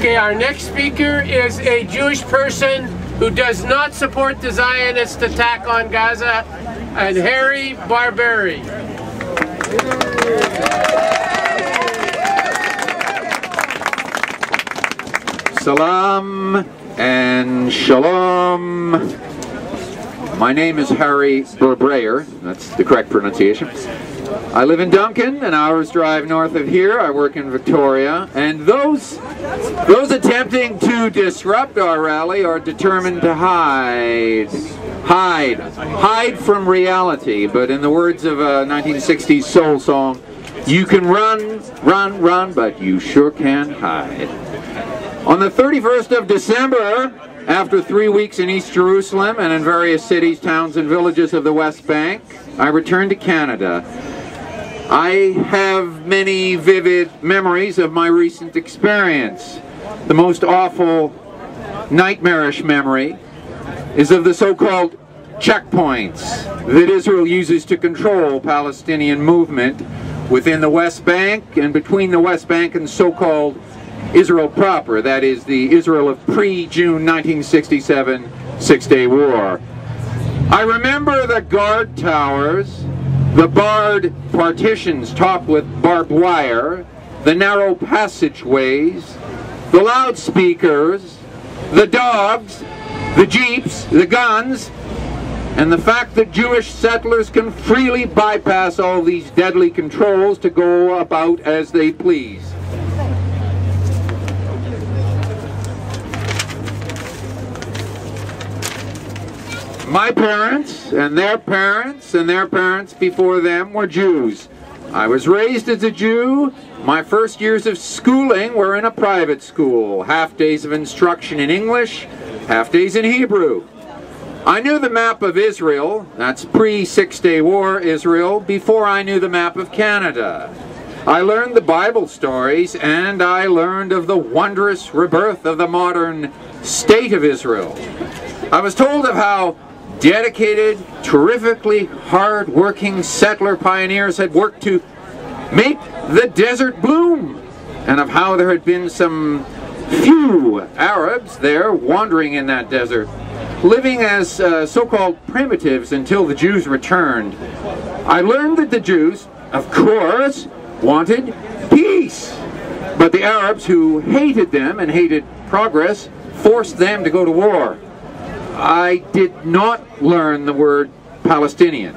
Okay, our next speaker is a Jewish person who does not support the Zionist attack on Gaza, and Harry Barberi. Salam and shalom. My name is Harry Barberi. That's the correct pronunciation. I live in Duncan, an hour's drive north of here. I work in Victoria, and those attempting to disrupt our rally are determined to hide from reality. But in the words of a 1960s soul song, you can run, but you sure can hide. On the 31st of December, after 3 weeks in East Jerusalem and in various cities, towns, and villages of the West Bank, I returned to Canada. I have many vivid memories of my recent experience. The most awful, nightmarish memory is of the so-called checkpoints that Israel uses to control Palestinian movement within the West Bank and between the West Bank and so-called Israel proper, that is, the Israel of pre-June 1967 Six-Day War. I remember the guard towers, the barred partitions topped with barbed wire, the narrow passageways, the loudspeakers, the dogs, the jeeps, the guns, and the fact that Jewish settlers can freely bypass all these deadly controls to go about as they please. My parents and their parents and their parents before them were Jews. I was raised as a Jew. My first years of schooling were in a private school. Half days of instruction in English, half days in Hebrew. I knew the map of Israel, that's pre-Six-Day War Israel, before I knew the map of Canada. I learned the Bible stories, and I learned of the wondrous rebirth of the modern state of Israel. I was told of how dedicated, terrifically hard-working settler pioneers had worked to make the desert bloom, and of how there had been some few Arabs there wandering in that desert, living as so-called primitives until the Jews returned. I learned that the Jews, of course, wanted peace, but the Arabs, who hated them and hated progress, forced them to go to war. I did not learn the word Palestinian.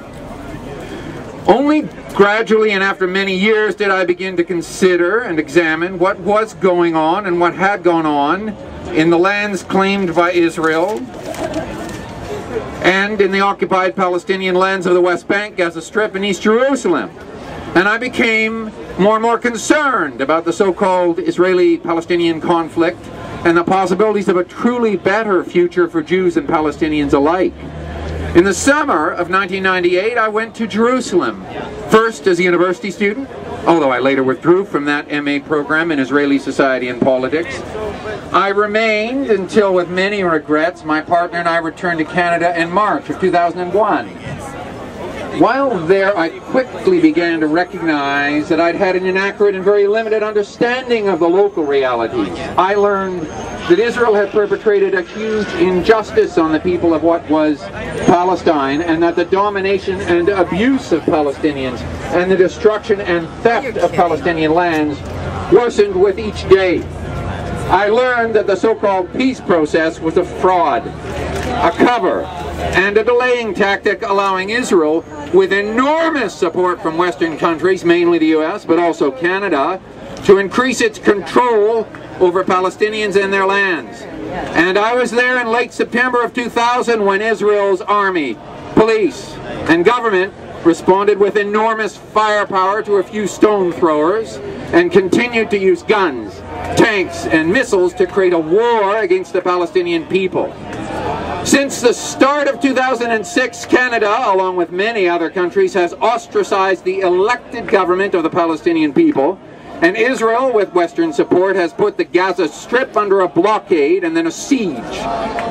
Only gradually and after many years did I begin to consider and examine what was going on and what had gone on in the lands claimed by Israel and in the occupied Palestinian lands of the West Bank, Gaza Strip, and East Jerusalem. And I became more and more concerned about the so-called Israeli-Palestinian conflict and the possibilities of a truly better future for Jews and Palestinians alike. In the summer of 1998, I went to Jerusalem, first as a university student, although I later withdrew from that MA program in Israeli society and politics. I remained until, with many regrets, my partner and I returned to Canada in March of 2001. While there, I quickly began to recognize that I'd had an inaccurate and very limited understanding of the local realities. I learned that Israel had perpetrated a huge injustice on the people of what was Palestine, and that the domination and abuse of Palestinians and the destruction and theft of Palestinian lands worsened with each day. I learned that the so-called peace process was a fraud, a cover, and a delaying tactic allowing Israel, with enormous support from Western countries, mainly the US, but also Canada, to increase its control over Palestinians and their lands. And I was there in late September of 2000 when Israel's army, police, and government responded with enormous firepower to a few stone throwers and continued to use guns, tanks, and missiles to create a war against the Palestinian people. Since the start of 2006, Canada, along with many other countries, has ostracized the elected government of the Palestinian people, and Israel, with Western support, has put the Gaza Strip under a blockade and then a siege,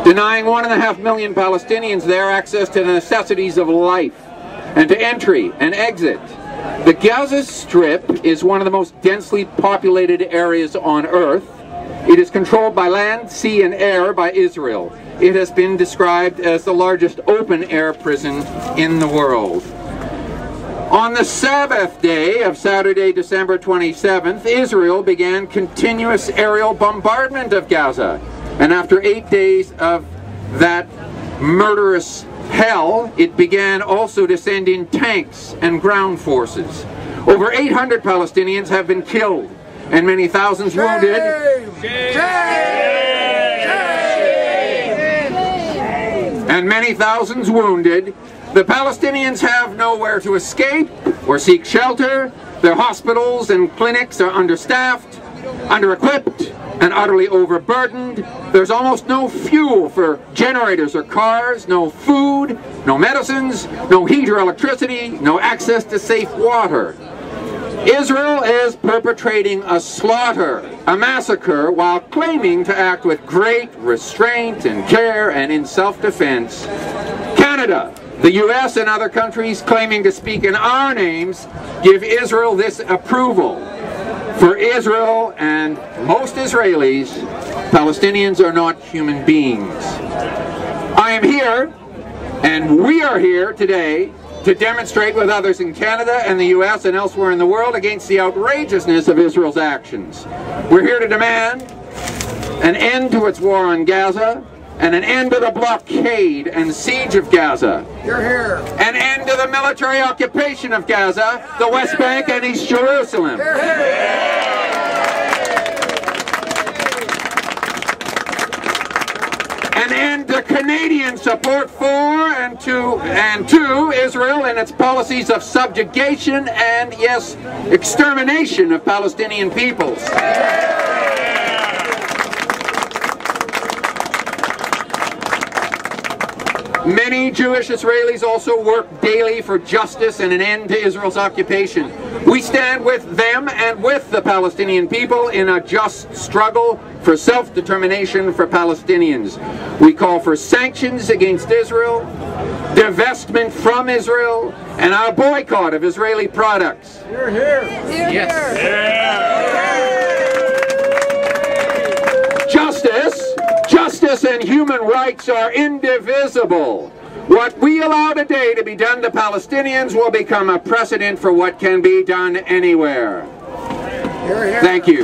denying 1.5 million Palestinians there access to the necessities of life and to entry and exit. The Gaza Strip is one of the most densely populated areas on Earth, It is controlled by land, sea, and air by Israel. It has been described as the largest open-air prison in the world. On the Sabbath day of Saturday, December 27th, Israel began continuous aerial bombardment of Gaza. And after 8 days of that murderous hell, it began also to send in tanks and ground forces. Over 800 Palestinians have been killed and many thousands wounded. And many thousands wounded. The Palestinians have nowhere to escape or seek shelter. Their hospitals and clinics are understaffed, under-equipped, and utterly overburdened. There's almost no fuel for generators or cars, no food, no medicines, no heat or electricity, no access to safe water. Israel is perpetrating a slaughter, a massacre, while claiming to act with great restraint and care and in self-defense. Canada, the U.S. and other countries claiming to speak in our names give Israel this approval. For Israel and most Israelis, Palestinians are not human beings. I am here, and we are here today, to demonstrate with others in Canada and the U.S. and elsewhere in the world against the outrageousness of Israel's actions. We're here to demand an end to its war on Gaza, and an end to the blockade and siege of Gaza. You're here. An end to the military occupation of Gaza, the West Bank, and East Jerusalem. You're here. An end to Canadian support for and to Israel and its policies of subjugation and, yes, extermination of Palestinian peoples. Many Jewish Israelis also work daily for justice and an end to Israel's occupation. We stand with them and with the Palestinian people in a just struggle for self-determination for Palestinians. We call for sanctions against Israel, divestment from Israel, and a boycott of Israeli products. You're here. Yes. Justice and human rights are indivisible. What we allow today to be done to Palestinians will become a precedent for what can be done anywhere. You're here. Thank you.